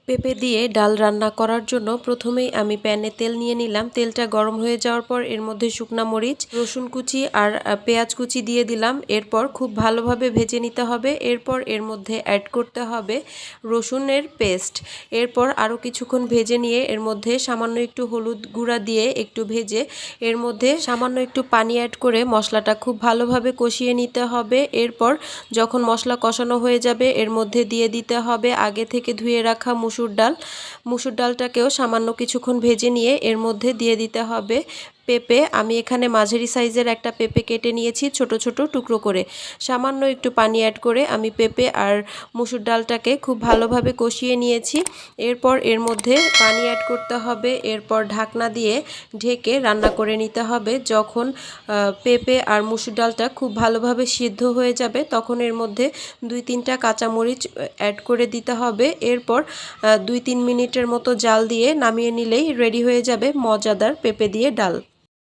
পেঁপে দিয়ে ডাল রান্না করার জন্য প্রথমেই আমি প্যানে তেল নিয়ে নিলাম। তেলটা গরম হয়ে যাওয়ার পর এর মধ্যে শুকনা মরিচ, রসুন কুচি আর পেঁয়াজ কুচি দিয়ে দিলাম। এরপর খুব ভালোভাবে ভেজে নিতে হবে। এরপর এর মধ্যে অ্যাড করতে হবে রসুনের পেস্ট। এরপর আরও কিছুক্ষণ ভেজে নিয়ে এর মধ্যে সামান্য একটু হলুদ গুঁড়া দিয়ে একটু ভেজে এর মধ্যে সামান্য একটু পানি অ্যাড করে মশলাটা খুব ভালোভাবে কষিয়ে নিতে হবে। এরপর যখন মশলা কষানো হয়ে যাবে এর মধ্যে দিয়ে দিতে হবে আগে থেকে ধুয়ে রাখা মুসুর ডালটাকেও সামান্য কিছুক্ষণ ভেজে নিয়ে এর মধ্যে দিয়ে দিতে হবে পেঁপে। আমি এখানে মাঝারি সাইজের একটা পেঁপে কেটে নিয়েছি ছোট ছোট টুকরো করে। সামান্য একটু পানি অ্যাড করে আমি পেঁপে আর মুসুর ডালটাকে খুব ভালোভাবে কষিয়ে নিয়েছি। এরপর এর মধ্যে পানি অ্যাড করতে হবে। এরপর ঢাকনা দিয়ে ঢেকে রান্না করে নিতে হবে। যখন পেঁপে আর মুসুর ডালটা খুব ভালোভাবে সিদ্ধ হয়ে যাবে তখন এর মধ্যে 2-3টা কাঁচামরিচ অ্যাড করে দিতে হবে। এরপর 2-3 মিনিটের মতো জাল দিয়ে নামিয়ে নিলেই রেডি হয়ে যাবে মজাদার পেঁপে দিয়ে ডাল।